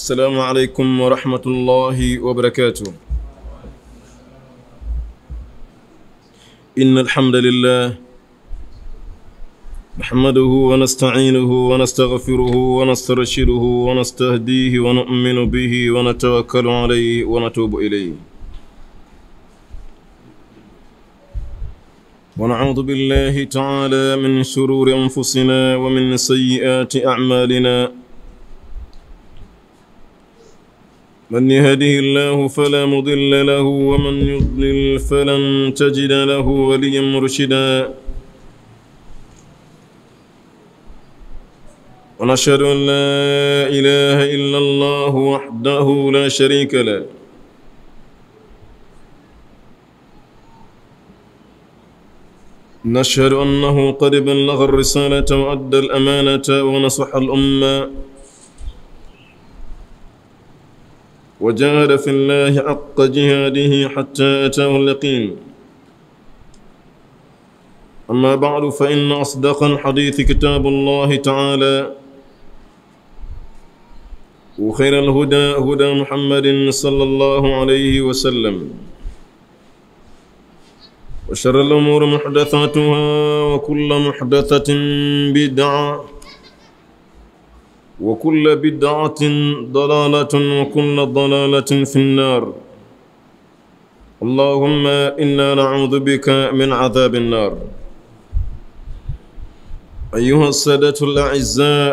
السلام عليكم ورحمة الله وبركاته. إن الحمد لله نحمده ونستعينه ونستغفره ونسترشده ونستهديه ونؤمن به ونتوكل عليه ونتوب إليه، ونعوذ بالله تعالى من شرور أنفسنا ومن سيئات أعمالنا. من يهده الله فلا مضل له ومن يضلل فلن تجد له وليا مرشدا، ونشهد أن لا إله إلا الله وحده لا شريك له، نشهد أنه قد بلغ الرسالة وأدى الأمانة ونصح الأمة وجاهد في الله حق جهاده حتى أتاه اليقين. أما بعد، فإن أصدق الحديث كتاب الله تعالى، وخير الهدى هدى محمد صلى الله عليه وسلم، وشر الأمور محدثاتها وكل محدثة بدعة وكل بدعة ضلالة وكل ضلالة في النار. اللهم إنا نعوذ بك من عذاب النار. أيها السادة الأعزاء،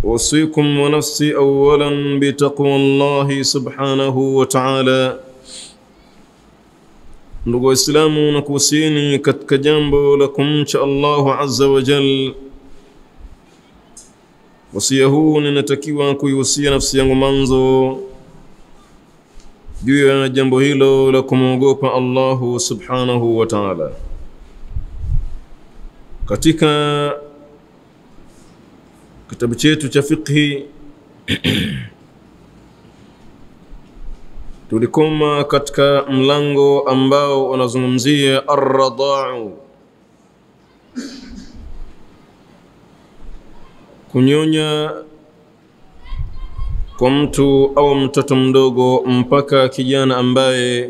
أوصيكم ونفسي أولا بتقوى الله سبحانه وتعالى. Ndugu Waislamu, nakuhusieni katika jambo la kumcha Allah azza wa jal. Wasia huu ninatakiwa kuihusia nafsi yangu mwanzo juu ya jambo hilo la kumwogopa Allah subhanahu wa ta'ala. Katika kitabu chetu cha fiqhi tulikoma katika mlango ambao unazungumzia ar-radha'u, kunyonya kwa mtu au mtoto mdogo mpaka kijana ambaye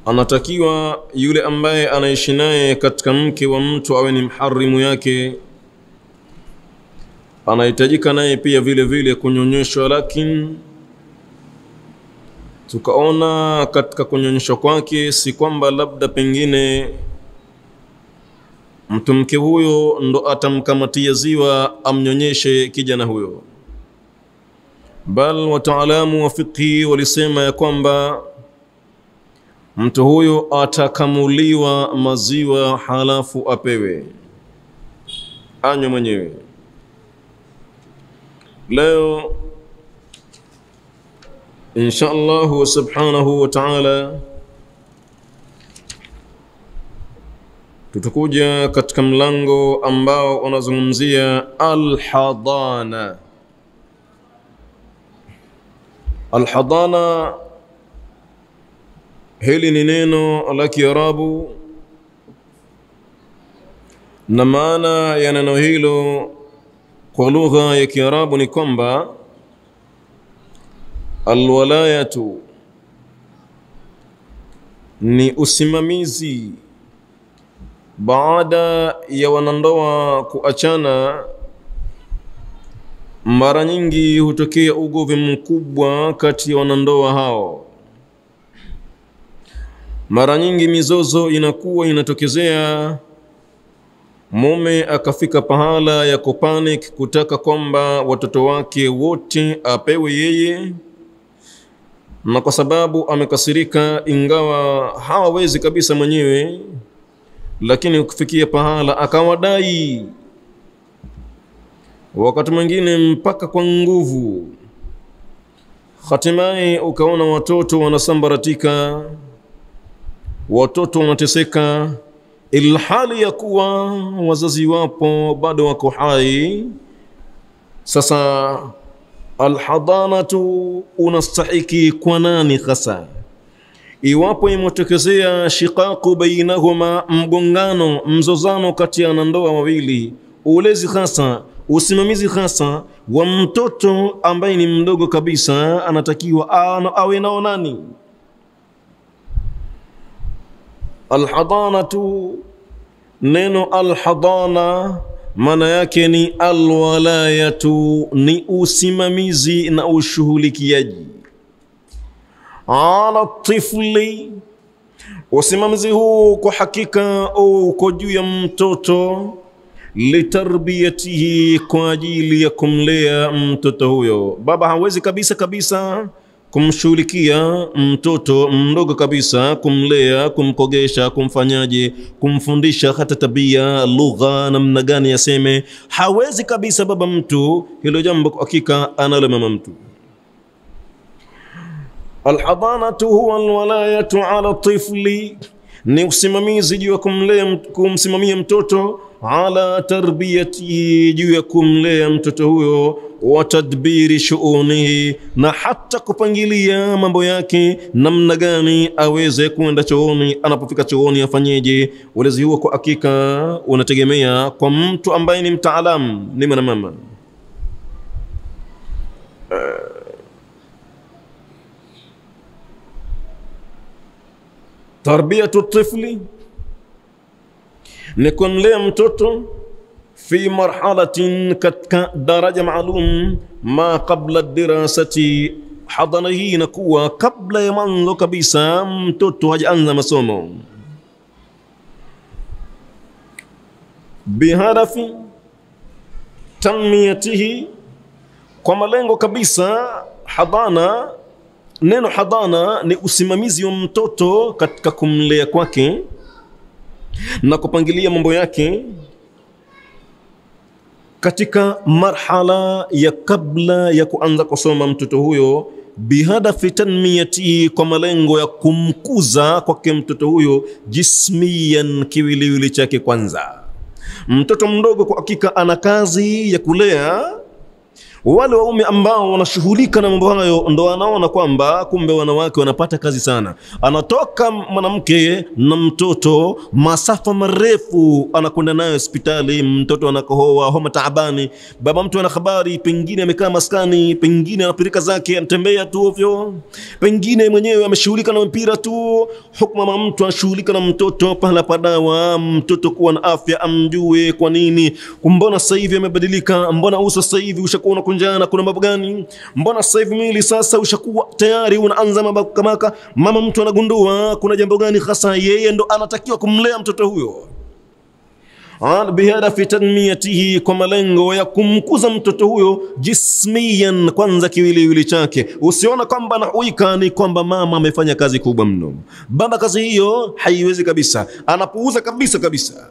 anatakiwa yule ambaye anaishi naye katika mke wa mtu awe ni mharimu yake, anahitajika naye pia vile vile kunyonyeshwa. Lakini tukaona katika kunyonyeshwa kwake si kwamba labda pengine mtu mke huyo ndo atamkamatia ziwa amnyonyeshe kijana huyo, bal wataalamu wa fiqhi walisema ya kwamba mtu huyo atakamuliwa maziwa halafu apewe anywe mwenyewe. Leo insha Allah subhanahu wa ta'ala tutakuja katika mlango ambao unazungumzia al-hadana. Al-hadana hili ni neno la Kiarabu, na maana ya neno hilo kwa lugha ya Kiarabu ni kwamba alwalayatu ni usimamizi baada ya wanandoa kuachana. Mara nyingi hutokea ugomvi mkubwa kati ya wanandoa hao. Mara nyingi mizozo inakuwa inatokezea, mume akafika pahala ya kupanic kutaka kwamba watoto wake wote apewe yeye, na kwa sababu amekasirika, ingawa hawezi kabisa mwenyewe, lakini kufikia pahala akawadai, wakati mwingine mpaka kwa nguvu. Hatimaye ukaona watoto wanasambaratika, watoto wanateseka, ilhali ya kuwa wazazi wapo bado wako hai. Sasa alhadanatu unastahiki kwa nani hasa? Iwapo imetokezea shiqaqu bainahuma, mgongano, mzozano kati ya wanandoa wawili, ulezi hasa, usimamizi hasa wa mtoto ambaye ni mdogo kabisa, anatakiwa awe nao nani? Alhadanatu, neno alhadana maana yake ni alwalayatu, ni usimamizi na ushughulikiaji. Ala tifli, usimamizi huu kwa hakika uko juu ya mtoto, litarbiyatihi, kwa ajili ya kumlea mtoto huyo. Baba hawezi kabisa kumshughulikia mtoto mdogo kabisa, kumlea, kumkogesha, kumfanyaje, kumfundisha hata tabia, lugha, namna gani yaseme. Hawezi kabisa baba mtu, hilo jambo hakika analo mama mtu. Alhadanatu huwa alwalayatu ala tifli, ni usimamizi juu ya kumsimamia mtoto, ala tarbiyatihi, juu ya kumlea mtoto huyo, wa tadbiri shuunihi, na hata kupangilia mambo yake, namna gani aweze kwenda chooni, anapofika chooni afanyeje. Ulezi huo kwa hakika unategemea kwa mtu ambaye ni mtaalamu, ni mama. Tarbiyatu tifli ni kumlea mtoto fi marhalatin, katika daraja maalum, ma qabla dirasati. Hadana hii inakuwa kabla ya mwanzo kabisa mtoto hajaanza masomo. Bihadafi tanmiyatihi, kwa malengo kabisa. Hadana, neno hadana ni usimamizi wa mtoto katika kumlea kwake na kupangilia mambo yake katika marhala ya kabla ya kuanza kusoma mtoto huyo. Bihadafi tanmiyati, kwa malengo ya kumkuza kwake mtoto huyo, jismiyan, kiwiliwili chake kwanza. Mtoto mdogo kwa hakika ana kazi ya kulea. Wale waume ambao wanashughulika na mambo hayo ndo wanaona kwamba kumbe wanawake wanapata kazi sana. Anatoka mwanamke na mtoto masafa marefu, anakwenda naye hospitali, mtoto anakohoa, homa taabani, baba mtu ana habari, pengine amekaa maskani, pengine anapirika zake, anatembea tu ovyo, pengine mwenyewe ameshughulika na mpira tu. Hukuma mama mtu anashughulika na mtoto, pahala padawa mtoto kuwa na afya, amjue kwa nini, mbona sasa hivi amebadilika, mbona uso sasa hivi ushakuwa kunjana, kuna mambo gani, mbona sasa hivi mwili sasa ushakuwa tayari unaanza mabakamaka. Mama mtu anagundua kuna jambo gani hasa, yeye ndo anatakiwa kumlea mtoto huyo. Bihadafi tanmiyatihi, kwa malengo ya kumkuza mtoto huyo jismiyan, kwanza kiwiliwili chake. Usiona kwamba anahuika ni kwamba mama amefanya kazi kubwa mno. Baba kazi hiyo haiwezi kabisa, anapuuza kabisa.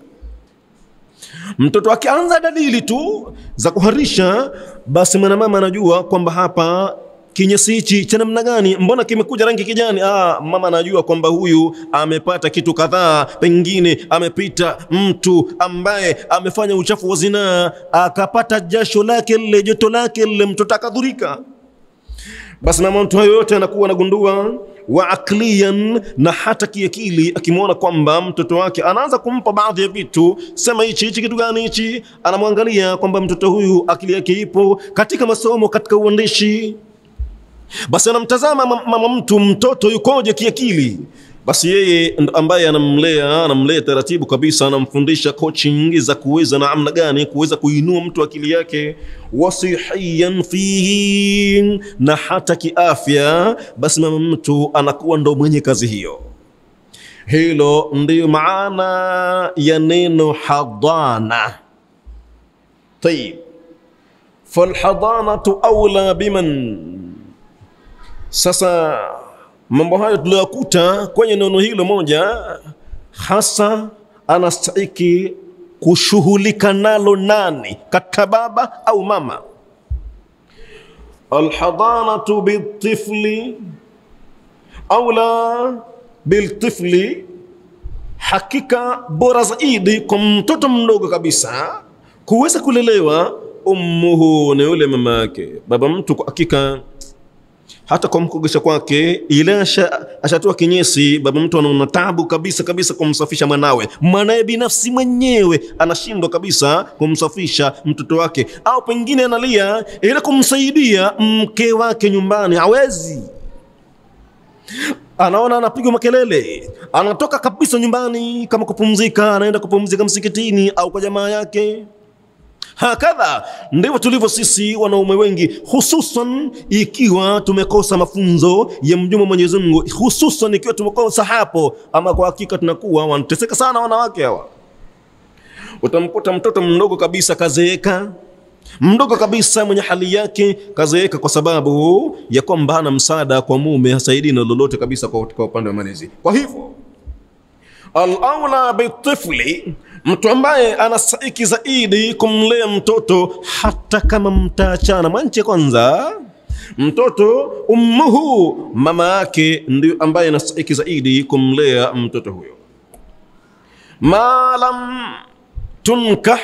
Mtoto akianza dalili tu za kuharisha, basi mama anajua kwamba hapa kinyesi hichi cha namna gani, mbona kimekuja rangi kijani. Mama anajua kwamba huyu amepata kitu kadhaa, pengine amepita mtu ambaye amefanya uchafu wa zinaa, akapata jasho lake lile, joto lake lile, mtoto akadhurika. Basi mama mtu hayo yote anakuwa anagundua. Wa akliyan, na hata kiakili, akimwona kwamba mtoto wake anaanza kumpa baadhi ya vitu, sema hichi kitu gani hichi, anamwangalia kwamba mtoto huyu akili yake ipo katika masomo, katika uandishi, basi anamtazama mama mtu, mtoto yukoje kiakili. Basi yeye ambaye anamlea taratibu kabisa, anamfundisha coaching za kuweza na namna gani kuweza kuinua mtu akili yake, wasihiyan fihi, na hata kiafya. Basi mama mtu anakuwa ndo mwenye kazi hiyo. Hilo ndio maana ya neno hadana. Tayib, falhadanatu awla biman. Sasa mambo hayo tuliyokuta kwenye neno hilo moja, hasa anastahili kushughulika nalo nani, katika baba au mama? Alhadanatu bitifli aula biltifli, hakika bora zaidi kwa mtoto mdogo kabisa kuweza kulelewa ummuhu, ni yule mama yake. Baba mtu kwa hakika hata kwa mkogesha kwake ile ashatoa kinyesi, baba mtu anaona taabu kabisa kumsafisha mwanawe binafsi mwenyewe anashindwa kabisa kumsafisha mtoto wake, au pengine analia ile kumsaidia mke wake nyumbani hawezi, anaona anapigwa makelele, anatoka kabisa nyumbani kama kupumzika, anaenda kupumzika msikitini au kwa jamaa yake. Hakadha ndivyo tulivyo sisi wanaume wengi, hususan ikiwa tumekosa mafunzo ya mjumbe Mwenyezi Mungu, hususan ikiwa tumekosa hapo, ama kwa hakika tunakuwa wanateseka sana wanawake hawa. Utamkuta mtoto mdogo kabisa kazeeka, mdogo kabisa mwenye hali yake kazeeka kwa sababu ya kwamba hana msaada kwa mume, hasaidii na lolote kabisa kwa upande wa malezi. Kwa hivyo al-aula bitifli, mtu ambaye anastahili zaidi kumlea mtoto hata kama mtaachana, mwanche kwanza mtoto ummuhu, mama yake ndio ambaye anastahili zaidi kumlea mtoto huyo. Malam tunkah,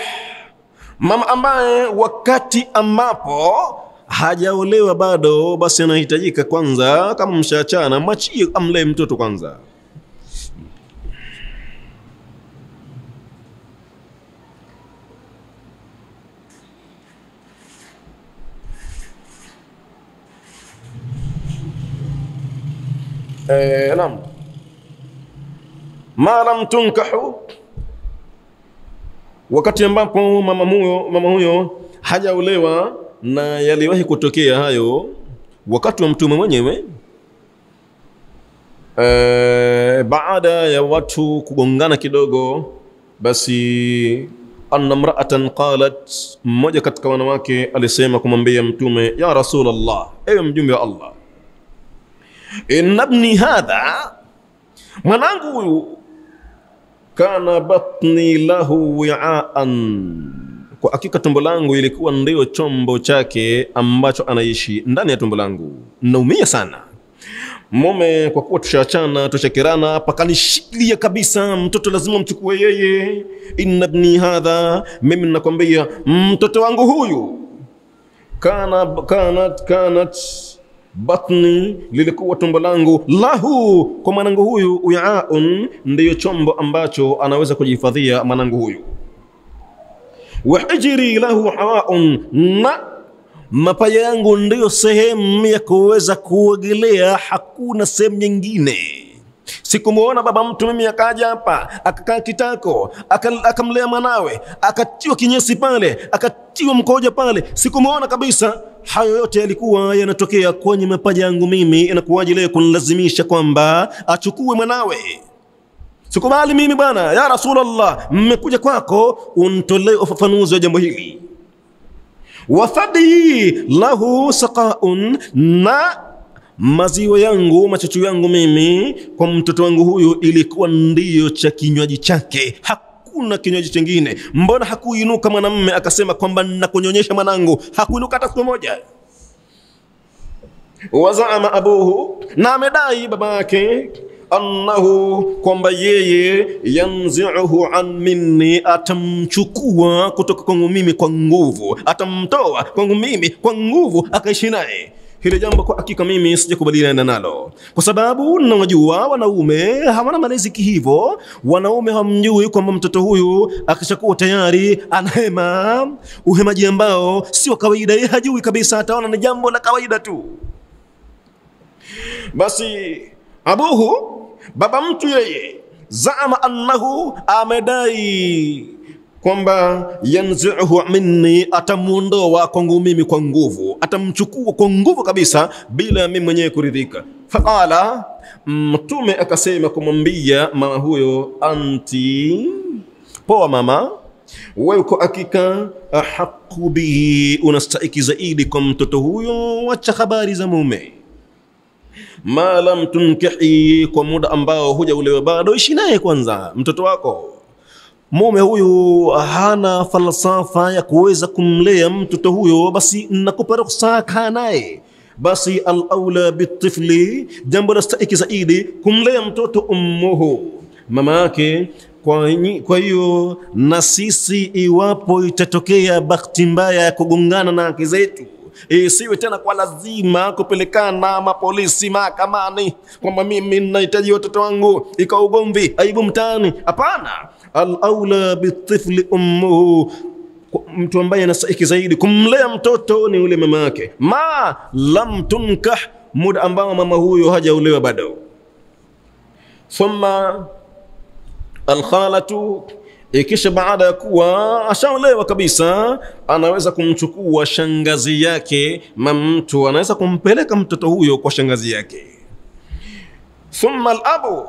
mama ambaye wakati ambapo hajaolewa bado, basi anahitajika kwanza, kama mshaachana mwachie amlee mtoto kwanza. Naam, ma lam tunkahu, wakati ambapo mama huyo hajaolewa, na yaliwahi kutokea hayo wakati wa mtume mwenyewe, baada ya watu kugongana kidogo, basi anna mra'atan qalat, mmoja katika wanawake alisema kumwambia mtume, ya Rasulullah, ewe mjumbe wa Allah, inna ibni hadha, mwanangu huyu, kana batni lahu wi'aan, kwa hakika tumbo langu ilikuwa ndio chombo chake ambacho anaishi ndani ya tumbo langu, naumia sana. Mume kwa kuwa tushaachana, tushakirana, pakanishikilia kabisa, mtoto lazima mchukue yeye. Inna ibni hadha, mimi nakwambia mtoto wangu huyu, kanat batni, lilikuwa tumbo langu, lahu, kwa mwanangu huyu, wi'aun, ndiyo chombo ambacho anaweza kujihifadhia mwanangu huyu. Wa hijri lahu hawaun, na mapaya yangu ndiyo sehemu ya kuweza kuogelea, hakuna sehemu nyingine. Sikumuona baba mtu mimi akaja hapa akakaa kitako akamlea mwanawe, akatiwa kinyesi pale, akatiwa mkojo pale, sikumuona kabisa. Hayo yote yalikuwa yanatokea kwenye mapaja yangu mimi. Inakuwaje leo kunilazimisha kwamba achukue mwanawe? Sikubali mimi bwana, ya Rasulullah, mmekuja kwako unitolee ufafanuzi wa jambo hili. Wafadi lahu saqaun, na maziwa yangu, machachu yangu mimi kwa mtoto wangu huyu ilikuwa ndiyo cha kinywaji chake, hakuna kinywaji kingine. Mbona hakuinuka mwanamume akasema kwamba nakunyonyesha mwanangu? Hakuinuka hata siku moja. Wazaama abuhu, na amedai baba yake, annahu, kwamba yeye, yanzi'uhu an minni, atamchukua kutoka kwangu mimi kwa nguvu, atamtoa kwangu mimi kwa nguvu akaishi naye. Hili jambo kwa hakika mimi sijakubaliana nalo, kwa sababu ninajua wanaume hawana malezi hivyo. Wanaume hamjui kwamba mtoto huyu akishakuwa tayari anahema uhemaji ambao sio kawaida, yeye hajui kabisa, ataona ni jambo la kawaida tu. Basi abuhu, baba mtu yeye, zaama annahu, amedai kwamba yanzi'uhu minni, atamuondoa kwangu mimi kwa nguvu, atamchukua kwa nguvu kabisa bila mimi mwenyewe kuridhika. Faqala, mtume akasema kumwambia mama huyo, anti, poa mama, wewe kwa hakika ahaqu bihi, unastahiki zaidi kwa mtoto huyo, wacha habari za mume. Ma lam tunkihi, kwa muda ambao hujaolewa bado, ishi naye kwanza mtoto wako. Mume huyu hana falsafa ya kuweza kumlea mtoto huyo, basi nakupa ruhusa kaa naye. Basi al-aula bitifli, jambo la stahiki zaidi kumlea mtoto ummuhu, mama yake. Kwa hiyo na sisi, iwapo itatokea bahati mbaya ya kugongana na haki zetu, Isiwe tena kwa lazima kupelekana mapolisi mahakamani kwamba mimi ninahitaji watoto wangu, ikawa ugomvi, aibu mtaani. Hapana, al-aula bitifli ummuhu, mtu ambaye anastahili zaidi kumlea mtoto ni yule mama yake, ma lam tunkah, muda ambao mama huyo hajaolewa bado. Thumma al-khalatu, ikisha baada ya kuwa ashaolewa kabisa, anaweza kumchukua shangazi yake. Mtu anaweza kumpeleka mtoto huyo kwa shangazi yake. Thumma al-abu,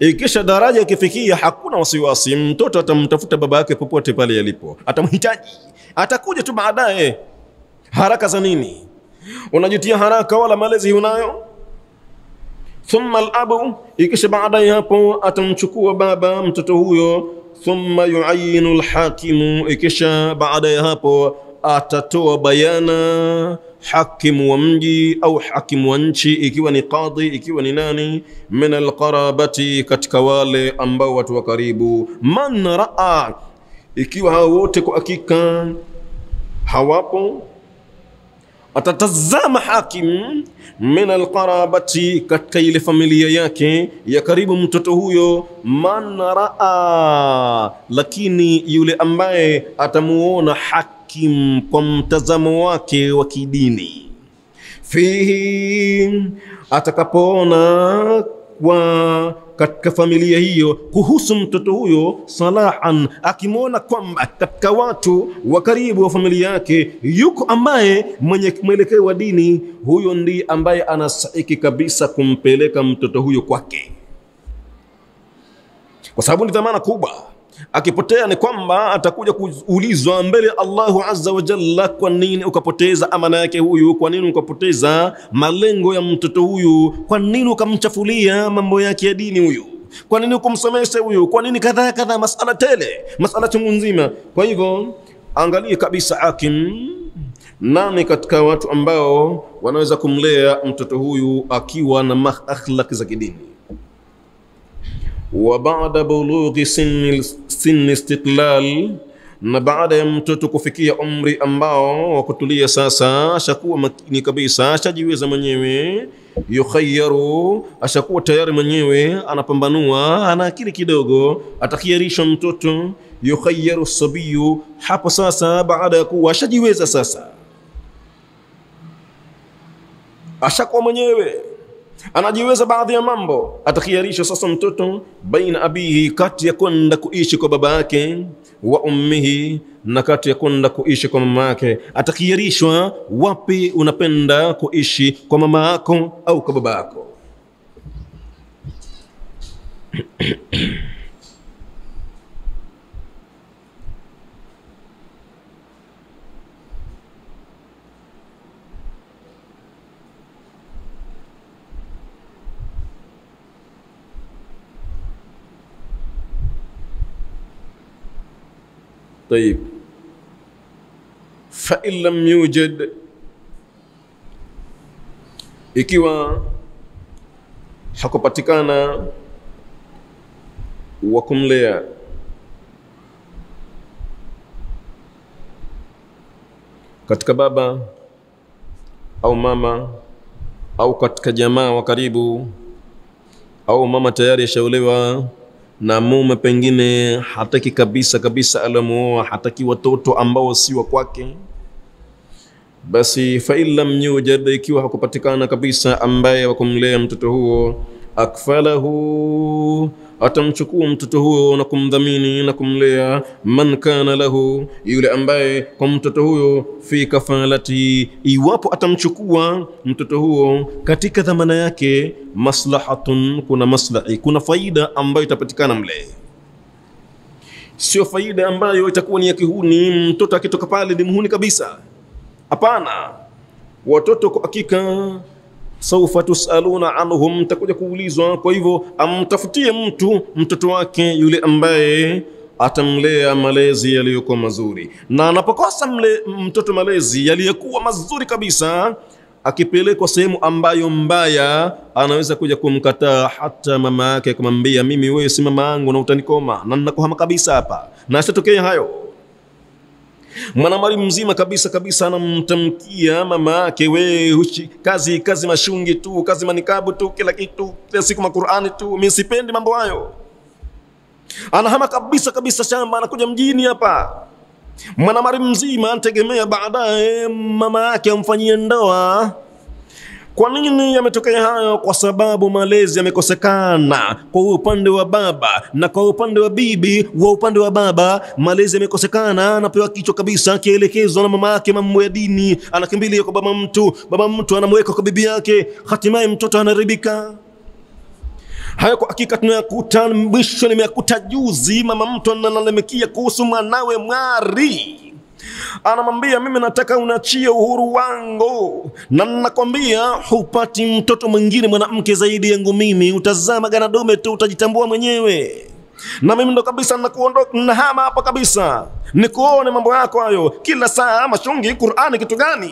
ikisha daraja ikifikia, hakuna wasiwasi, mtoto atamtafuta baba yake popote pale yalipo, atamhitaji, atakuja tu baadaye. Haraka za nini? Unajitia haraka, wala malezi unayo. Thumma al-abu, ikisha baada ya hapo atamchukua baba mtoto huyo. Thumma yuayinu al-hakimu, ikisha baada ya hapo atatoa bayana hakimu wa mji au hakimu wa nchi, ikiwa ni qadhi, ikiwa ni nani, min al-qarabati, katika wale ambao watu wa karibu. Man raa, ikiwa hao wote kwa hakika hawapo, atatazama hakim min al-qarabati, katika ile familia yake ya karibu mtoto huyo. Man raa, lakini yule ambaye atamuona hakim kwa mtazamo wake wa kidini, fihi, atakapoona kwa katika familia hiyo kuhusu mtoto huyo, salahan, akimwona kwamba katika watu wa karibu wa familia yake yuko ambaye mwenye mwelekeo wa dini, huyo ndiye ambaye anastahili kabisa kumpeleka mtoto huyo kwake, kwa sababu ni dhamana kubwa. Akipotea ni kwamba atakuja kuulizwa mbele Allahu Azza wa Jalla, kwa nini ukapoteza amana yake huyu? Kwa nini ukapoteza malengo ya mtoto huyu? Kwa nini ukamchafulia mambo yake ya dini huyu? Kwa nini ukumsomesha huyu? Kwa nini kadha kadha? Masala tele, masala chungu nzima. Kwa hivyo angalie kabisa hakim, nani katika watu ambao wanaweza kumlea mtoto huyu akiwa na akhlaq za kidini. Wa baada bulughi sinni istiqlal, na baada ya mtoto kufikia umri ambao wa kutulia sasa, ashakuwa makini kabisa, ashajiweza mwenyewe, yukhayyaru, ashakuwa tayari mwenyewe, anapambanua, ana akili kidogo, atakhiyarisha mtoto. Yukhayyaru sabiyu, hapo sasa baada ya kuwa ashajiweza sasa, ashakuwa mwenyewe, anajiweza baadhi ya mambo, atakhiyarisha sasa mtoto baina abihi, kati ya kwenda kuishi kwa baba yake, wa ummihi, na kati ya kwenda kuishi kwa mama yake. Atakhiyarishwa wapi unapenda kuishi, kwa mama yako au kwa baba yako. طيب فإن لم يوجد, ikiwa hakupatikana wa kumlea, katika baba au mama au katika jamaa wa karibu, au mama tayari ashaolewa na mume pengine hataki kabisa kabisa alamuoa, hataki watoto ambao si wa kwake, basi fa illam yujad, ikiwa hakupatikana kabisa ambaye wa kumlea mtoto huo, akfalahu, atamchukua mtoto huo na kumdhamini na kumlea, man kana lahu, yule ambaye kwa mtoto huyo fi kafalati, iwapo atamchukua mtoto huo katika dhamana yake, maslahatun, kuna maslahi, kuna faida ambayo itapatikana mle, sio faida ambayo itakuwa ni ya kihuni, mtoto akitoka pale ni muhuni kabisa. Hapana, watoto kwa hakika saufa tusaluna anhum, takuja kuulizwa. Kwa hivyo amtafutie mtoto wake yule ambaye atamlea malezi yaliyokuwa mazuri, na anapokosa mtoto malezi yaliyokuwa mazuri kabisa, akipelekwa sehemu ambayo mbaya, anaweza kuja kumkataa hata mama yake, kumwambia mimi wewe si mama yangu na utanikoma na ninakuhama kabisa hapa, na asitokee hayo. Mwanamali mzima kabisa anamtamkia mama yake, we kazi mashungi tu, kazi manikabu tu, kila kitu, kila siku Qur'ani tu, mimi sipendi mambo hayo. Anahama kabisa shamba, anakuja mjini hapa. Mwanamali mzima anategemea baadaye mama yake amfanyie ndoa. Kwa nini yametokea hayo? Kwa sababu malezi yamekosekana kwa upande wa baba, na kwa upande wa bibi wa upande wa baba malezi yamekosekana. Anapewa kichwa kabisa, kielekezo na mama yake mambo ya dini, anakimbilia kwa baba mtu anamweka kwa bibi yake, hatimaye mtoto anaharibika. Hayo kwa hakika tunayakuta, mwisho nimeyakuta juzi. Mama mtu analalamikia kuhusu mwanawe mwari, anamwambia mimi nataka unachie uhuru wangu, na nakwambia hupati mtoto mwingine mwanamke zaidi yangu mimi, utazama gana dume tu, utajitambua mwenyewe, na mimi ndo kabisa nakuondoka, nahama hapa kabisa, nikuone mambo yako hayo kila saa, mashungi Qur'ani kitu gani?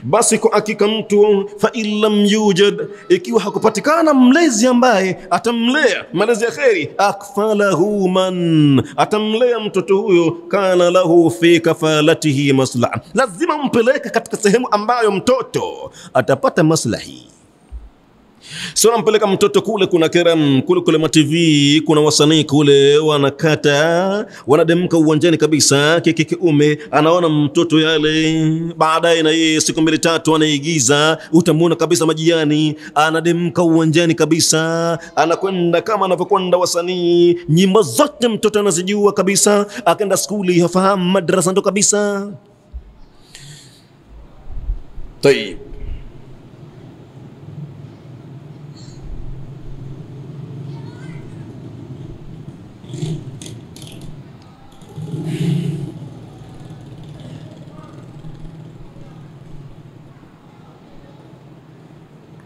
Basi kwa hakika mtu fa illam yujad, ikiwa hakupatikana mlezi ambaye atamlea malezi ya kheri, akfalahu man, atamlea mtoto huyo, kana lahu fi kafalatihi maslaha, lazima mpeleke katika sehemu ambayo mtoto atapata maslahi. Sio mpeleka mtoto kule kuna keram, kule ma TV, kuna wasanii kule wanakata, wanademka uwanjani kabisa kiume, anaona mtoto yale, baadaye na yeye siku 2-3 anaigiza, utamuona kabisa majiani anademka uwanjani kabisa, anakwenda kama anavyokwenda wasanii, nyimbo zote mtoto anazijua kabisa, akaenda skuli hafahamu, madrasa ndo kabisa. Tayeb,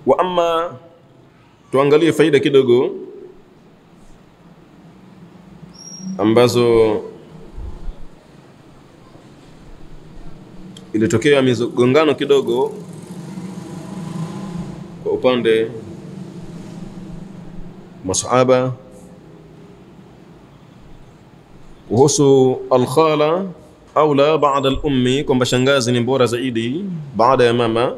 wa amma, tuangalie faida kidogo ambazo ilitokea migongano kidogo kwa upande masahaba kuhusu al-khala aula baada al-ummi, kwamba shangazi ni bora zaidi baada ya mama.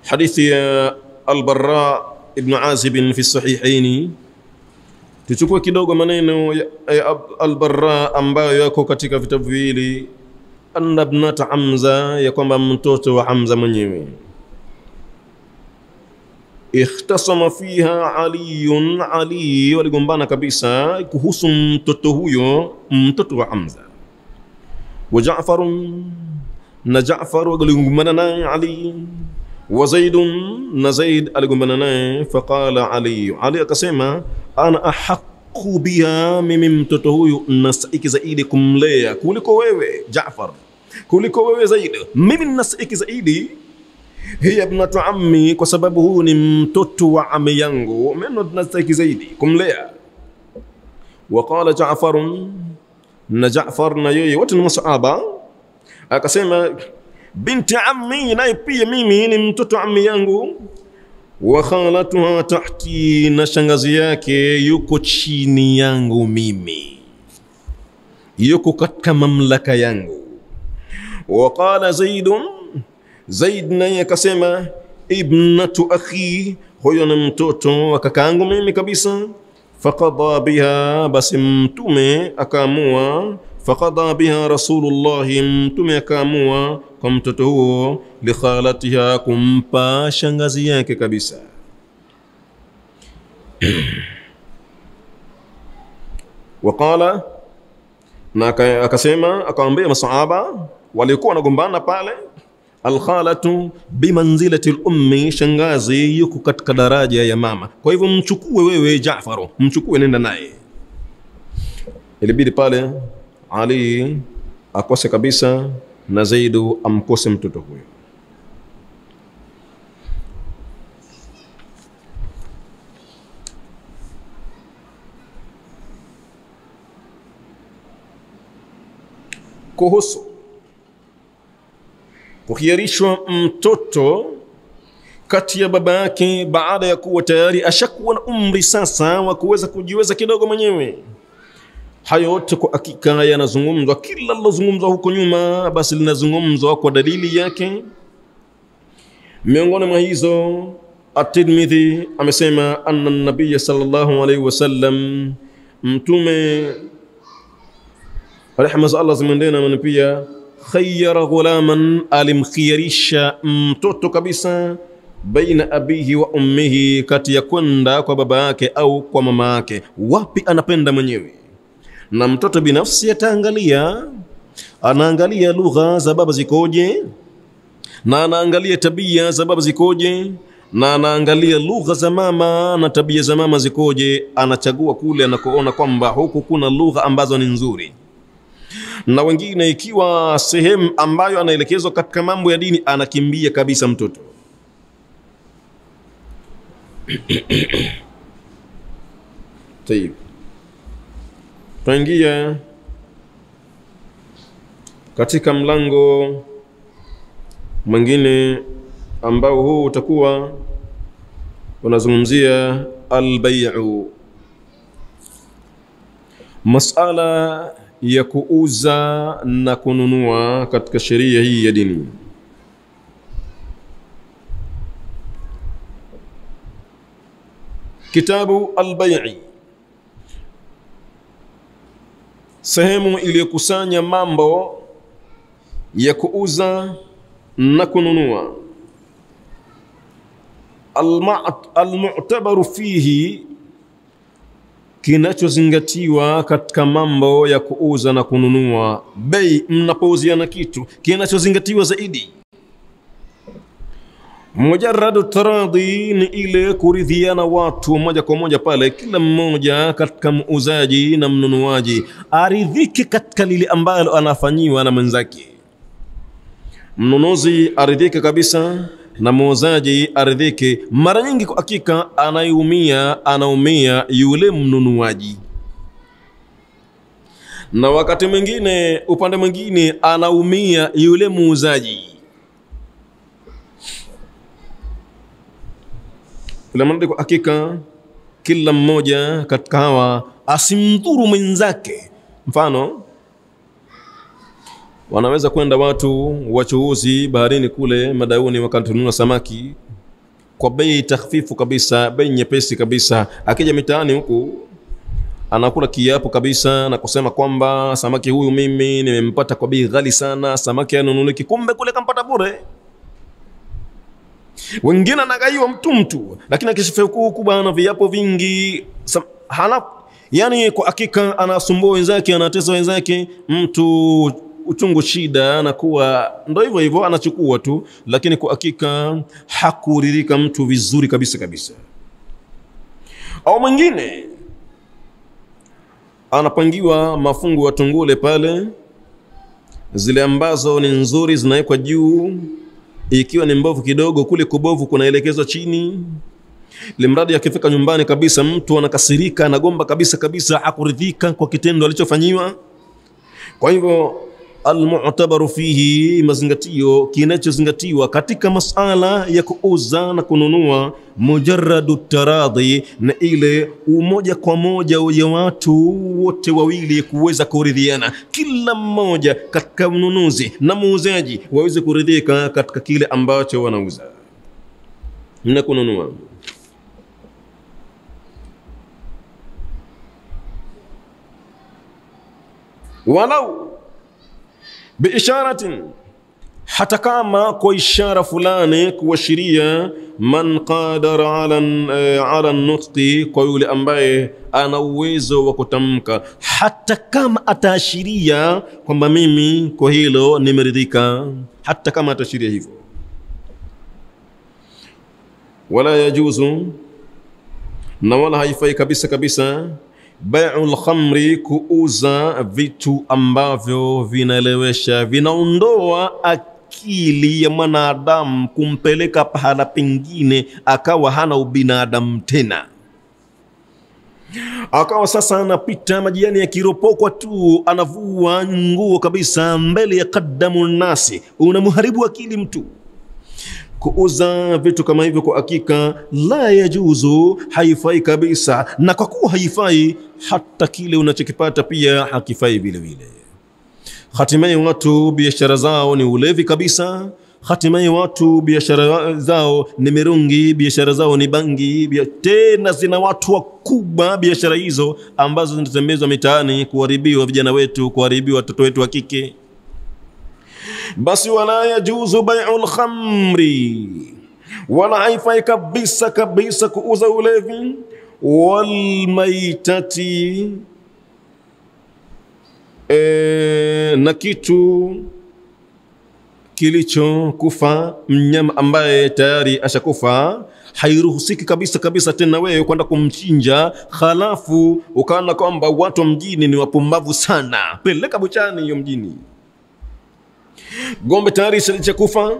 Hadithi ya al-Barra ibn Azib fi sahihaini, tuchukue kidogo maneno ya al-Barra ambayo yako katika vitabu viwili, anna ibnata Hamza, ya kwamba mtoto wa Hamza mwenyewe, ikhtasama fiha Ali, waligombana kabisa kuhusu mtoto huyo, mtoto wa Hamza. Wa Jaafar, na Jaafar waligombana naye Ali. Wa Zaid aligombana naye. Faqala Ali akasema, ana ahaqu biha, mimi mtoto huyu nastahiki zaidi kumlea kuliko wewe Jaafar, kuliko wewe Zaid, mimi nastahiki zaidi. Hiya ibnatu ammi, kwa sababu huyu ni mtoto wa ami yangu, mimi nastahiki zaidi kumlea. Wa qala Jaafar, na Jaafar na yeye wote ni masahaba, akasema binti ammi, naye pia mimi ni mtoto ammi yangu. Wa khalatuha tahti, na shangazi yake yuko chini yangu mimi, yuko katika mamlaka yangu. Wa qala Zaid naye akasema ibnatu akhi, huyo ni mtoto wa kakaangu mimi kabisa. Faqada biha, basi mtume akaamua. Faqada biha Rasulullah, mtume akaamua kwa mtoto huo, li khalatiha, kumpa shangazi yake kabisa. Waqala, na akasema, akaambia masahaba walikuwa wanagombana pale, al-khalatu bimanzilati al-ummi, shangazi yuko katika daraja ya mama, kwa hivyo mchukue wewe Jaafar, mchukue nenda naye. Ilibidi pale Ali akose kabisa na Zaidu amkose mtoto huyo. Kuhusu kuhiarishwa mtoto kati ya baba yake baada ya kuwa tayari ashakuwa na umri sasa wa kuweza kujiweza kidogo mwenyewe, Hayo yote kwa hakika yanazungumzwa, kila lilozungumzwa huko nyuma basi linazungumzwa kwa dalili yake. Miongoni mwa hizo At-Tirmidhi amesema anna an-nabiy sallallahu alayhi wasallam, mtume rehma za Allah zimendena na pia, khayyara ghulaman, alimkhiyarisha mtoto kabisa, baina abihi wa ummihi, kati ya kwenda kwa baba yake au kwa mama yake, wapi anapenda mwenyewe. Na mtoto binafsi ataangalia, anaangalia lugha za baba zikoje, na anaangalia tabia za baba zikoje, na anaangalia lugha za mama na tabia za mama zikoje. Anachagua kule anakoona kwamba huku kuna lugha ambazo ni nzuri. Na wengine ikiwa sehemu ambayo anaelekezwa katika mambo ya dini, anakimbia kabisa mtoto. Tayeb, tuingia katika mlango mwingine ambao huu utakuwa unazungumzia al-bay'u, masala ya kuuza na kununua katika sheria hii ya dini. Kitabu al-bay'i, sehemu iliyokusanya mambo ya kuuza na kununua. Al-mu'tabaru fihi, kinachozingatiwa katika mambo ya kuuza na kununua. Bei, mnapouziana kitu, kinachozingatiwa zaidi. Mujarradu taradi, ni ile kuridhiana watu moja kwa moja pale, kila mmoja katika muuzaji na mnunuaji aridhike katika lile ambalo anafanyiwa na mwenzake. Mnunuzi aridhike kabisa na muuzaji aridhike. Mara nyingi kwa hakika anaumia yule mnunuaji, na wakati mwingine upande mwingine anaumia yule muuzaji. Kwa hakika kila mmoja katika hawa asimdhuru mwenzake. Mfano, wanaweza kwenda watu wachuuzi baharini kule Madauni wakanunua samaki kwa bei takhfifu kabisa, bei nyepesi kabisa. Akija mitaani huku anakula kiapo kabisa na kusema kwamba samaki huyu mimi nimempata kwa bei ghali sana, samaki anunuliki, kumbe kule kampata bure. Wengine anagaiwa mtu, lakini akisifia huku bwana viapo vingi, yani kwa hakika anasumbua wenzake, anatesa wenzake. Mtu uchungu shida anakuwa ndo hivyo hivyo anachukua tu, lakini kwa hakika hakuridhika mtu vizuri kabisa. Au mwingine anapangiwa mafungu ya tungule pale, zile ambazo ni nzuri zinawekwa juu, ikiwa ni mbovu kidogo kule kubovu kunaelekezwa chini. Limradi akifika nyumbani kabisa mtu anakasirika, anagomba kabisa, hakuridhika kwa kitendo alichofanyiwa. Kwa hivyo al-mu'tabaru fihi, mazingatio, kinachozingatiwa katika masala ya kuuza na kununua, mujarradu taradhi, na ile umoja kwa moja ya watu wote wawili kuweza kuridhiana, kila mmoja katika mnunuzi na muuzaji waweze kuridhika katika kile ambacho wanauza na kununua. Walau biisharatin, hata kama kwa ishara fulani kuashiria, man qadara ala nutqi, kwa yule ambaye ana uwezo wa kutamka, hata kama ataashiria kwamba mimi kwa hilo nimeridhika, hata kama ataashiria hivyo. Wala yajuzu, na wala haifai kabisa bai'ul khamri, kuuza vitu ambavyo vinalewesha, vinaondoa akili ya mwanadamu kumpeleka pahala pengine, akawa hana ubinadamu tena. Akawa sasa anapita majiani ya kiropokwa tu, anavua nguo kabisa mbele ya kadamu nasi. Unamharibu akili mtu. kuuza vitu kama hivyo kwa hakika la yajuzu, haifai kabisa. Na kwa kuwa haifai, hata kile unachokipata pia hakifai vile vile. Hatimaye watu biashara zao ni ulevi kabisa. Hatimaye watu biashara zao ni mirungi, biashara zao ni bangi, tena zina watu wakubwa biashara hizo ambazo zinatembezwa mitaani kuharibiwa vijana wetu, kuharibiwa watoto wetu wa kike. Basi wala yajuzu bai'ul khamri, wala haifai kabisa kabisa kuuza ulevi, wal maitati, na kitu kilicho kufa, mnyama ambaye tayari ashakufa, hairuhusiki kabisa kabisa tena wewe kwenda kumchinja halafu ukaona kwamba watu wa mjini ni wapumbavu sana, peleka buchani hiyo mjini. Gombe tayari lishakufa,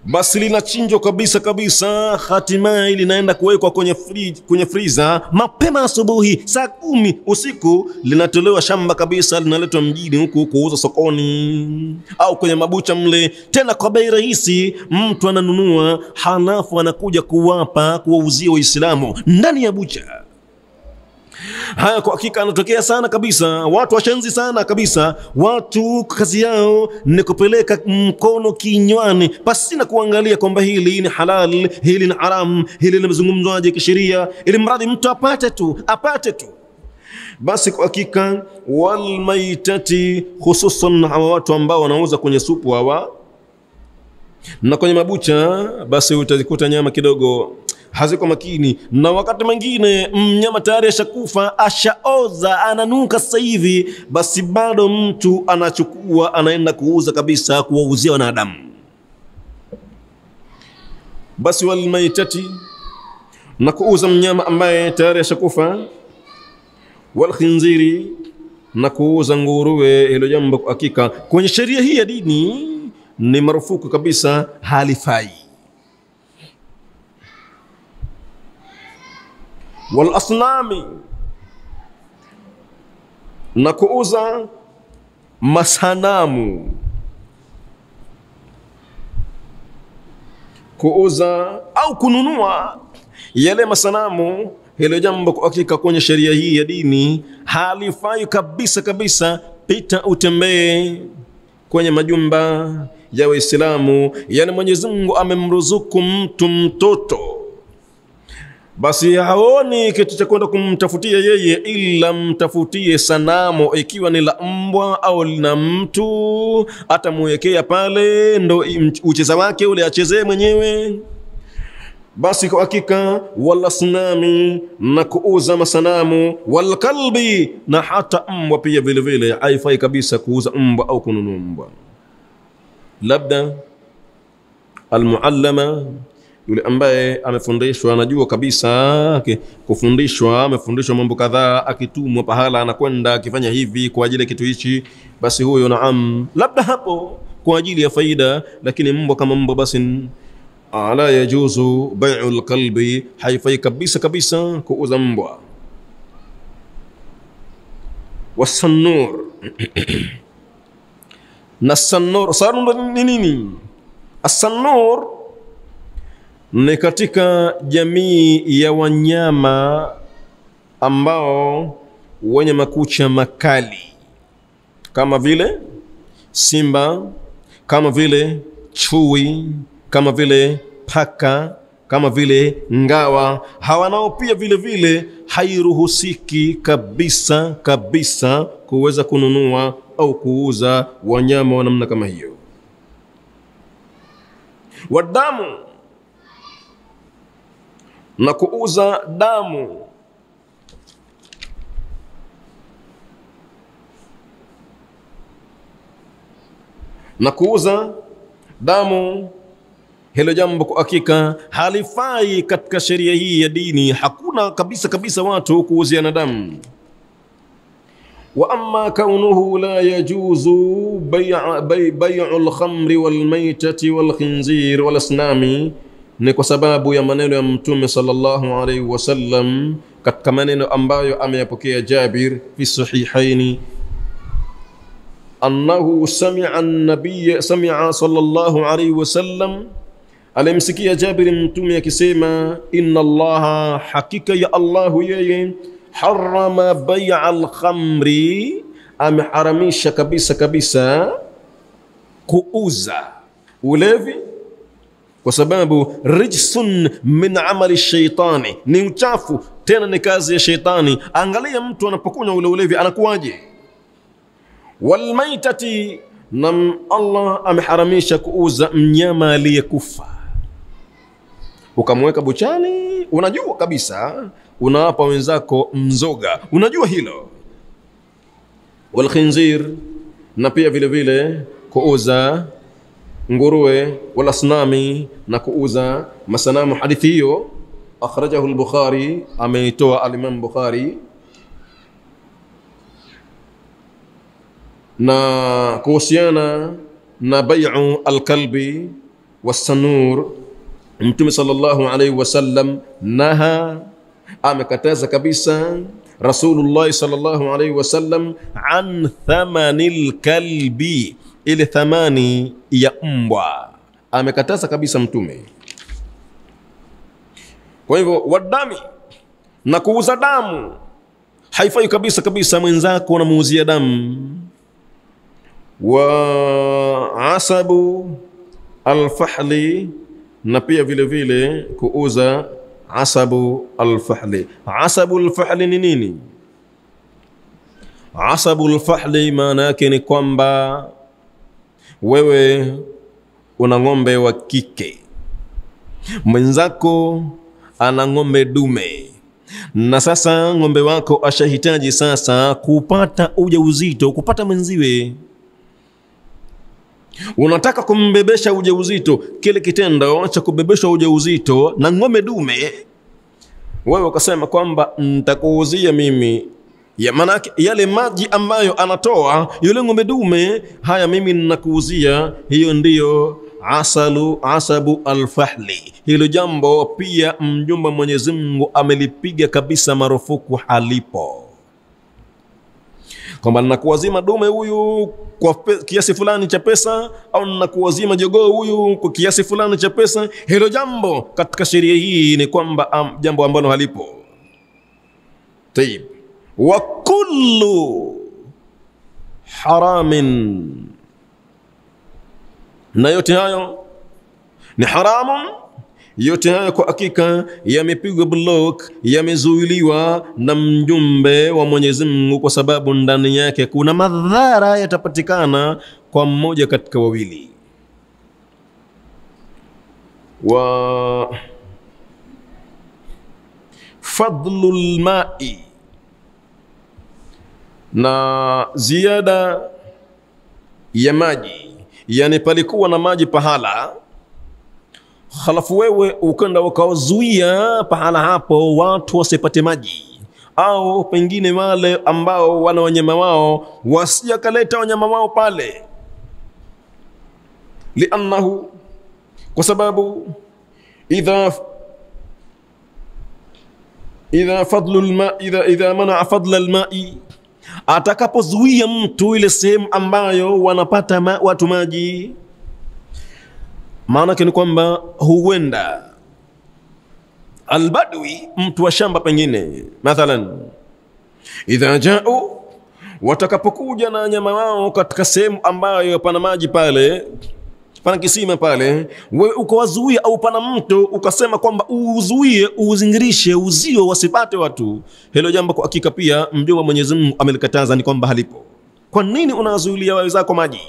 basi linachinjwa kabisa kabisa, hatimaye linaenda kuwekwa kwenye freezer mapema asubuhi saa 10 usiku, linatolewa shamba kabisa, linaletwa mjini huku kuuza sokoni au kwenye mabucha mle, tena kwa bei rahisi. Mtu ananunua halafu anakuja kuwauzia Waislamu ndani ya bucha. Haya kwa hakika anatokea sana kabisa. Watu washenzi sana kabisa. Watu kazi yao ni kupeleka mkono kinywani pasina kuangalia kwamba hili ni halal, hili ni haram, hili limezungumzwaje kisheria, ili mradi mtu apate tu. Basi kwa hakika wal maitati, hususan hawa watu ambao wanauza kwenye supu hawa na kwenye mabucha, basi utazikuta nyama kidogo haziko makini, na wakati mwingine mnyama tayari ashakufa, ashaoza, ananuka sasa hivi, basi bado mtu anachukua anaenda kuuza kabisa, kuwauzia wanadamu. Basi wal maitati, na kuuza mnyama ambaye tayari ashakufa, wal khinziri, na kuuza nguruwe. Hilo jambo kwa hakika kwenye sheria hii ya dini ni marufuku kabisa, halifai. Wal asnami, na kuuza masanamu, kuuza au kununua yale masanamu. Hilo jambo kwa hakika kwenye sheria hii ya dini halifai kabisa kabisa. Pita utembee kwenye majumba ya Waislamu, yani Mwenyezi Mungu amemruzuku mtu mtoto, basi haoni kitu cha kwenda kumtafutia yeye ila mtafutie sanamu, ikiwa ni la mbwa au na mtu, atamuwekea pale ndo ucheza wake ule achezee mwenyewe. Basi kwa hakika wala sanami, na kuuza masanamu, wal kalbi, na hata mbwa pia vile vile haifai kabisa kuuza mbwa au kununua mbwa. Labda almuallama, yule ambaye amefundishwa, anajua kabisa kufundishwa, amefundishwa mambo kadhaa, akitumwa pahala anakwenda akifanya hivi kwa ajili ya kitu hichi, basi huyo naam, labda hapo kwa ajili ya faida. Lakini mbwa kama mbwa, basi ala yajuzu bai'ul kalbi, haifai kabisa kabisa kuuza mbwa. Wasannur, na sannur, sarun ni nini? As-sannur ni katika jamii ya wanyama ambao wenye makucha makali, kama vile simba, kama vile chui, kama vile paka, kama vile ngawa. Hawa nao pia vile vile hairuhusiki kabisa kabisa kuweza kununua au kuuza wanyama wa namna kama hiyo. Wadamu, na kuuza damu, na kuuza damu. Hilo jambo kwa hakika halifai katika sheria hii ya dini. Hakuna kabisa kabisa watu kuuziana damu. Wa amma kaunuhu la yajuzu bai'ul khamri wal maitati wal khinzir wal asnami, ni kwa sababu ya maneno ya Mtume sallallahu alayhi wasallam katika maneno ambayo ameyapokea Jabir fi sahihaini, annahu sami'a sallallahu alayhi wasallam alimsikia Jabir mtume akisema inna Allaha, hakika ya Allahu yeye, harama bai'a al-khamri, ameharamisha kabisa kabisa kuuza ulevi, kwa sababu rijsun min amali shaitani, ni uchafu tena ni kazi ya shaitani. Angalia mtu anapokunywa ule ulevi anakuwaje. Wal maitati, na Allah ameharamisha kuuza mnyama aliyekufa, ukamweka buchani, unajua kabisa unawapa wenzako mzoga, unajua hilo. Wal khinzir, na pia vile vile kuuza nguruwe, wala asnami, na kuuza masanamu. Hadithi hiyo akhrajahu al-Bukhari, ameitoa al-Imam Bukhari. Na kuhusiana na bai'u al-kalbi was-sanur, Mtume sallallahu alayhi wasallam naha, amekataza kabisa Rasulullah sallallahu alayhi wasallam an thamanil kalbi, ile thamani ya mbwa amekataza kabisa Mtume. Kwa hivyo wadami, na kuuza damu, haifai kabisa kabisa mwenzako unamuuzia damu. Wa asabu al-fahli, na pia vile vile kuuza asabu al-fahli. Asabu al-fahli ni nini? Asabu al-fahli maana yake ni kwamba wewe una ng'ombe wa kike, mwenzako ana ng'ombe dume, na sasa ng'ombe wako ashahitaji sasa kupata ujauzito, kupata mwenziwe. Unataka kumbebesha ujauzito, kile kitendo cha kubebesha ujauzito na ng'ombe dume, wewe ukasema kwamba nitakuuzia mimi, ya maana yale maji ambayo anatoa yule ng'ombe dume, haya mimi ninakuuzia. Hiyo ndiyo asabu al-fahli. Hilo jambo pia mjumba Mwenyezi Mungu amelipiga kabisa marufuku halipo, kwamba ninakuwazima dume huyu kwa kiasi fulani cha pesa, au ninakuwazima jogoo huyu kwa kiasi fulani cha pesa. Hilo jambo katika sheria hii ni kwamba jambo ambalo halipo. Tayib, wa kullu haramin, na yote hayo ni haramun. Yote hayo kwa hakika yamepigwa block, yamezuiliwa na mjumbe wa Mwenyezi Mungu, kwa sababu ndani yake kuna madhara yatapatikana kwa mmoja katika wawili. Wa fadlul ma'i, na ziada ya maji, yani palikuwa na maji pahala, halafu wewe ukenda ukawazuia pahala hapo watu wasipate maji, au pengine wale ambao wana wanyama wao wasijakaleta wanyama wao pale, liannahu, kwa sababu idha mana fadla al-ma'i, atakapozuia mtu ile sehemu ambayo wanapata watu maji, maana ni kwamba huenda albadwi, mtu wa shamba pengine mathalan, idha ja'u, watakapokuja na nyama wao katika sehemu ambayo pana maji pale, pana kisima pale, wewe ukawazuia, au pana mto ukasema kwamba uzuie, uzingirishe uzio wasipate watu, hilo jambo kwa hakika pia mjumbe wa Mwenyezi Mungu amelikataza, ni kwamba halipo. Kwa nini unazuilia wenzako maji?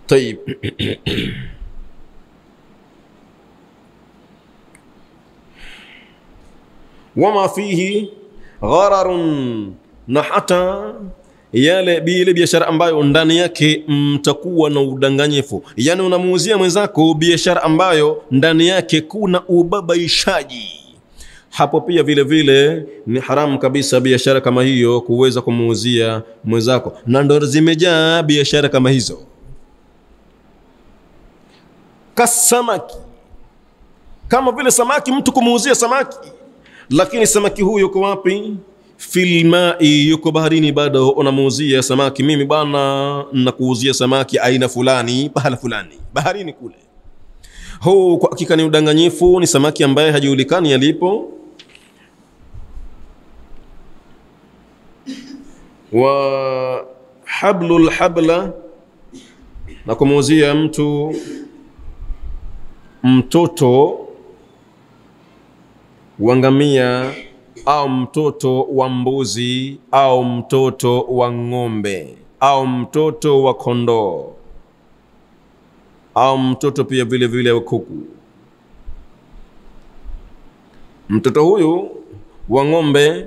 Tayib, wama fihi ghararun, na hata yale bile biashara ambayo ndani yake mtakuwa na udanganyifu, yani unamuuzia mwenzako biashara ambayo ndani yake kuna ubabaishaji, hapo pia vile vile ni haramu kabisa biashara kama hiyo kuweza kumuuzia mwenzako, na ndo zimejaa biashara kama hizo. Kasamaki, kama vile samaki, mtu kumuuzia samaki, lakini samaki huyo yuko wapi? Fil ma'i, yuko baharini, bado unamuuzia samaki. Mimi bana nakuuzia samaki aina fulani pahala fulani baharini kule, Huu kwa hakika ni udanganyifu, ni samaki ambaye hajulikani alipo. Wa hablul habla, na kumuuzia mtu mtoto wa ngamia au mtoto wa mbuzi au mtoto wa ng'ombe au mtoto wa kondoo au mtoto pia vile vile wa kuku. Mtoto huyu wa ng'ombe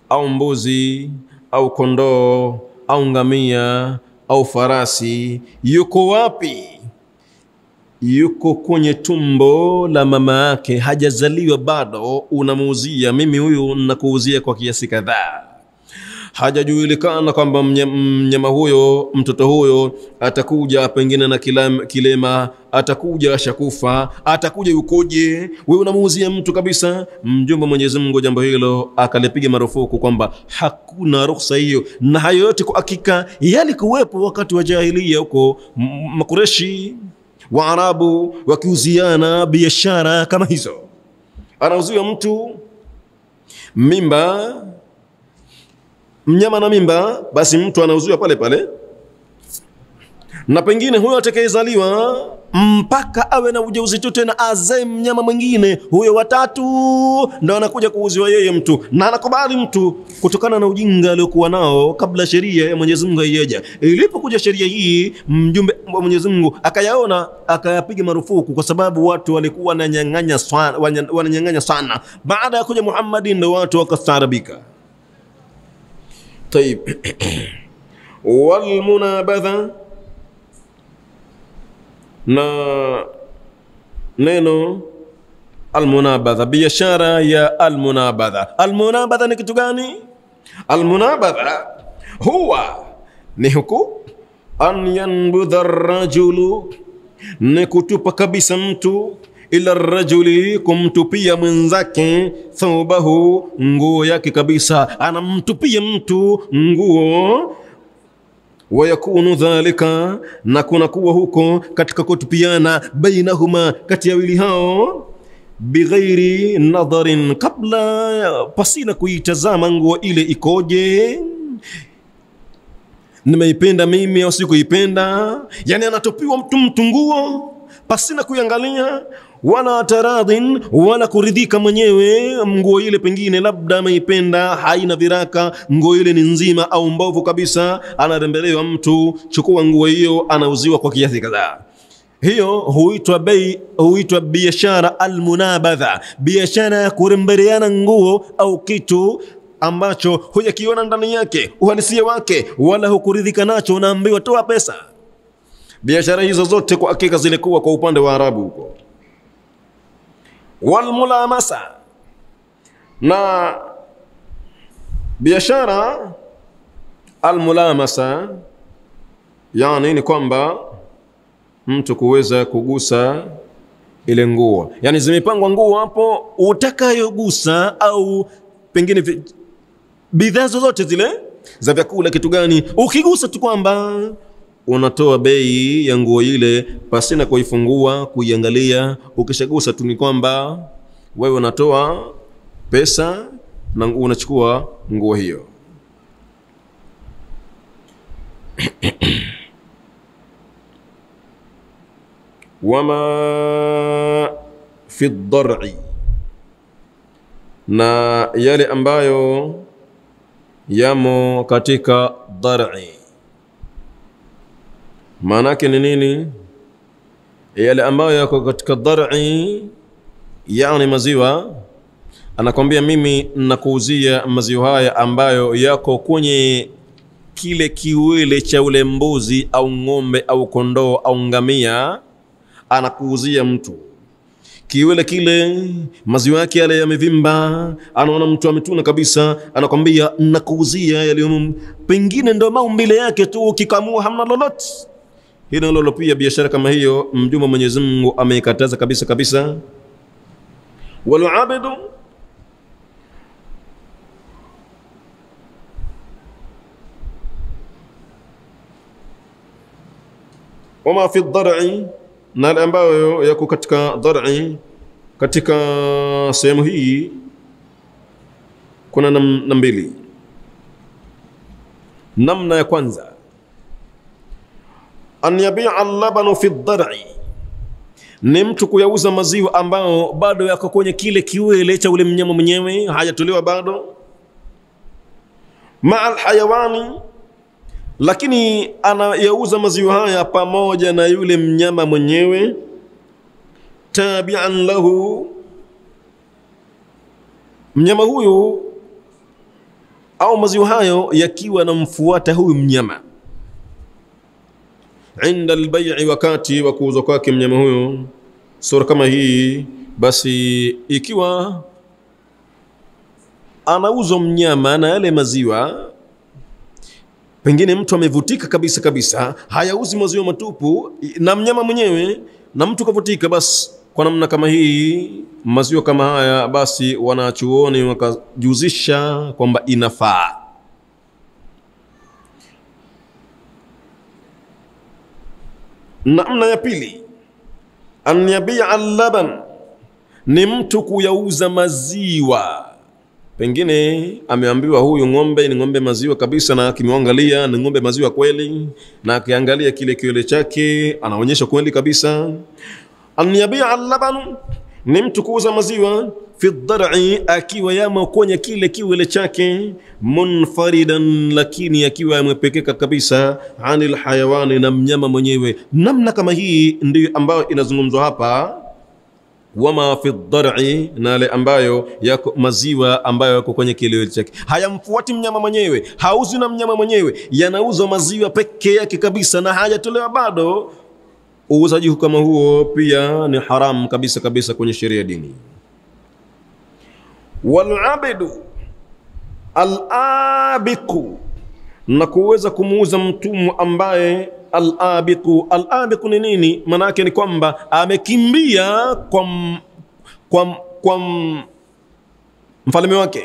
au mbuzi au kondoo au ngamia au farasi yuko wapi? Yuko kwenye tumbo la mama yake, hajazaliwa bado, unamuuzia. Mimi huyu nakuuzia kwa kiasi kadhaa. Hajajulikana kwamba mnyama huyo, mtoto huyo atakuja pengine na kilema, atakuja ashakufa, atakuja yukoje. Wewe unamuuzia mtu kabisa. Mjumbe Mwenyezi Mungu jambo hilo akalipiga marufuku kwamba hakuna ruhusa hiyo, na hayo yote kwa hakika yalikuwepo wakati wa jahiliya huko Makureshi wa Arabu wakiuziana biashara kama hizo. Anauziwa mtu mimba, mnyama na mimba, basi mtu anauziwa pale pale, na pengine huyo atakayezaliwa mpaka awe na ujauzito tena azae mnyama mwingine, huyo watatu ndio anakuja kuuziwa yeye mtu, na anakubali mtu kutokana na ujinga aliokuwa nao kabla sheria ya Mwenyezi Mungu haijaja. Ilipokuja sheria hii, mjumbe wa Mwenyezi Mungu akayaona, akayapiga marufuku, kwa sababu watu walikuwa wananyang'anya sana. Baada ya kuja Muhammad ndio watu wakastaarabika. Tayib. Wal munabadha, na neno almunabadha, biashara ya almunabadha. Almunabadha ni kitu gani? Almunabadha huwa ni huku an yanbudha rajulu, ni kutupa kabisa mtu ila rajuli, kumtupia mwenzake thawbahu, nguo yake kabisa, anamtupia mtu nguo. Wayakunu dhalika, na kuna kuwa huko katika kutupiana bainahuma, kati ya wili hao, bighairi nadharin, kabla pasina kuitazama nguo ile ikoje, nimeipenda mimi au sikuipenda. Yani anatupiwa mtu nguo pasina kuangalia wala taradhin, wala kuridhika mwenyewe. Nguo ile pengine labda ameipenda, haina viraka, nguo ile ni nzima au mbovu kabisa, anarembelewa mtu, chukua nguo hiyo, anauziwa kwa kiasi kadhaa. Hiyo huitwa biashara almunabadha, biashara ya kurembeleana nguo au kitu ambacho hujakiona ndani yake uhalisia wake, wala hukuridhika nacho, unaambiwa toa pesa. Biashara hizo zote kwa hakika zilikuwa kwa upande wa Arabu huko. Wal mulamasa, na biashara almulamasa, yani ni kwamba mtu kuweza kugusa ile nguo. Yani zimepangwa nguo hapo, utakayogusa au pengine bidhaa zozote zile za vyakula, kitu gani, ukigusa tu kwamba unatoa bei ya nguo ile pasina kuifungua, kuiangalia. Ukishagusa tu ni kwamba wewe unatoa pesa na unachukua nguo hiyo. Wama fi dhar'i, na yale ambayo yamo katika dhar'i. Maanake ni nini? Yale ambayo yako katika dhar'i, yani maziwa. Anakwambia mimi nakuuzia maziwa haya ambayo yako kwenye kile kiwele cha ule mbuzi au ng'ombe au kondoo au ngamia. Anakuuzia mtu kiwele kile, maziwa yake yale yamevimba, anaona mtu ametuna kabisa, anakwambia nakuuzia yale pengine ndo maumbile yake tu, ukikamua hamna lolote. Hilo lolo pia biashara kama hiyo mjumbe Mwenyezi Mungu ameikataza kabisa kabisa. Wal abidu, wama fi dhar'i, na yale ambayo yako katika dhar'i. Katika sehemu hii kuna namna mbili. Namna ya kwanza, an yabi'a al-labanu fi ad-dar'i, ni mtu kuyauza maziwa ambao bado yako kwenye kile kiwele cha ule mnyama mwenyewe, hayatolewa bado, ma'al hayawani, lakini anayauza maziwa haya pamoja na yule mnyama mwenyewe, tabi'an lahu, mnyama huyu au maziwa hayo yakiwa na mfuata huyu mnyama inda al-bay'i, wakati wa kuuzwa kwake mnyama huyo. Sura kama hii, basi ikiwa anauzwa mnyama na yale maziwa, pengine mtu amevutika kabisa kabisa, hayauzi maziwa matupu na mnyama mwenyewe, na mtu kavutika, basi kwa namna kama hii, maziwa kama haya, basi wanachuoni wakajuzisha kwamba inafaa. Namna ya pili, an yabi'a al-laban, ni mtu kuyauza maziwa. Pengine ameambiwa huyu ng'ombe ni ng'ombe maziwa kabisa, na akimwangalia ni ng'ombe maziwa kweli, na akiangalia kile kiwele chake anaonyesha kweli kabisa. An yabi'a al-laban, ni mtu kuuza maziwa fi ad-dar'i, akiwa yamo kwenye kile kiwele chake, munfaridan, lakini akiwa yamepekeka kabisa, anil hayawani, na mnyama mwenyewe. Namna kama hii ndio ambayo inazungumzwa hapa, wama fi ad-dar'i, na yale ambayo yako maziwa ambayo yako kwenye kiwele chake, hayamfuati mnyama mwenyewe, hauzi na mnyama mwenyewe, yanauzwa maziwa peke yake kabisa na hajatolewa bado. Uuzaji kama huo pia ni haram kabisa kabisa kwenye sheria ya dini. Wal-abdu al-abiku, na kuweza kumuuza mtumwa ambaye al-abiku. Al-abiku ni nini? Maana yake ni kwamba amekimbia kwa mfalme wake,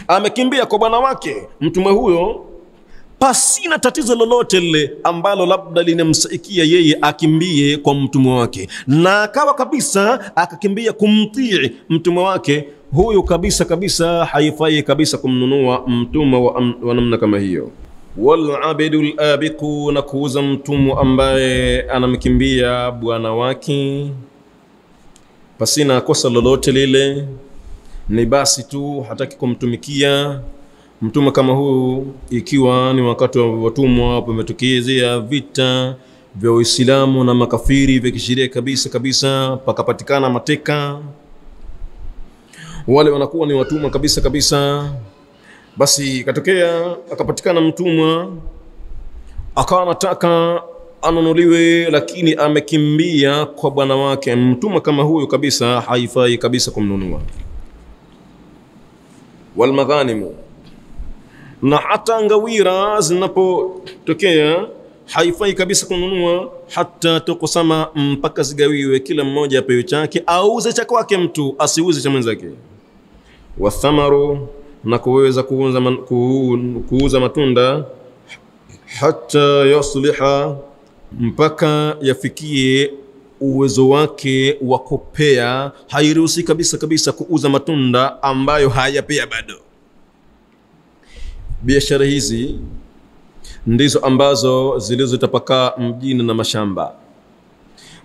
amekimbia kwa bwana wake mtumwa huyo, pasina tatizo lolote lile ambalo labda linamsaikia yeye akimbie kwa mtumwa wake, na akawa kabisa akakimbia kumtii mtumwa wake huyu kabisa kabisa, haifai kabisa kumnunua mtumwa wa namna kama hiyo. Wal abidul abiku, na kuuza mtumwa ambaye anamkimbia bwana wake pasina kosa lolote lile, ni basi tu hataki kumtumikia mtumwa kama huu. Ikiwa ni wakati wa watumwa, pametokezea vita vya Uislamu na makafiri vya kisheria kabisa kabisa, pakapatikana mateka, wale wanakuwa ni watumwa kabisa kabisa, basi katokea akapatikana mtumwa akawa anataka anunuliwe, lakini amekimbia kwa bwana wake. Mtumwa kama huyu kabisa haifai kabisa kumnunua. Wal maghanimu, na hata ngawira zinapotokea haifai kabisa kununua, hata tukusama, mpaka zigawiwe, kila mmoja apewe chake, auze cha kwake, mtu asiuze cha mwenzake. Wathamaru, na kuweza kuuza matunda, hata yasliha, mpaka yafikie uwezo wake wa kupea. Hairuhusi kabisa kabisa kuuza matunda ambayo hayapea bado. Biashara hizi ndizo ambazo zilizotapakaa mjini na mashamba.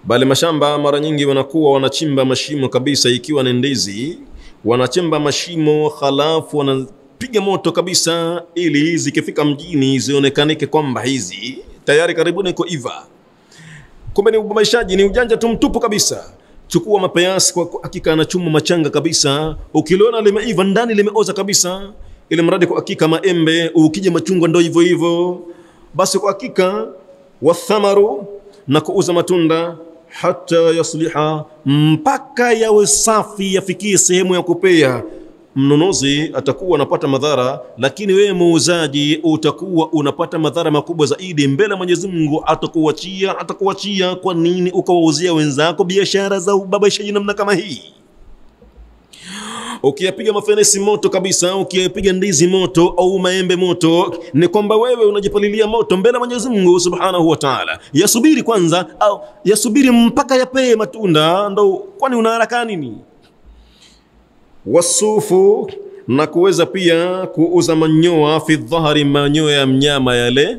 Bali mashamba mara nyingi wanakuwa wanachimba mashimo kabisa, ikiwa ni ndizi wanachimba mashimo, halafu wanapiga moto kabisa, ili zikifika mjini zionekanike kwamba hizi tayari karibuni iko iva. Kumbe ni ubabaishaji, ni ujanja tu mtupu kabisa. Chukua mapayasi, kwa hakika anachuma machanga kabisa, ukiliona limeiva ndani limeoza kabisa, ili mradi kwa hakika maembe, ukija machungwa ndo hivyo hivyo. Basi kwa hakika wathamaru, na kuuza matunda, hata yasliha, mpaka yawe safi, yafikie sehemu ya kupea. Mnunuzi atakuwa anapata madhara, lakini wewe muuzaji utakuwa unapata madhara makubwa zaidi mbele Mwenyezi Mungu. Atakuachia. Kwa nini ukawauzia wenzako biashara za ubabaishaji namna kama hii? Ukiyapiga mafenesi moto kabisa, ukiyapiga ndizi moto au maembe moto, ni kwamba wewe unajipalilia moto mbele ya Mwenyezi Mungu Subhanahu wa Ta'ala. Yasubiri kwanza, au yasubiri mpaka yapee matunda, ndo kwani una haraka nini? Wasufu, na kuweza pia kuuza manyoa fi dhahari, manyoa ya mnyama yale,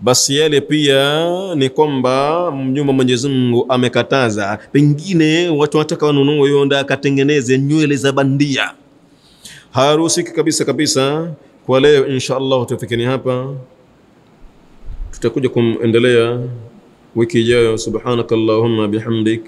basi yale pia ni kwamba mnyuma Mwenyezi Mungu amekataza. Pengine watu wataka wanunue yonda akatengeneze nywele za bandia, haruhusiki kabisa kabisa. Kwa leo insha Allah tufikeni hapa, tutakuja kuendelea wiki ijayo. Subhanakallahumma bihamdik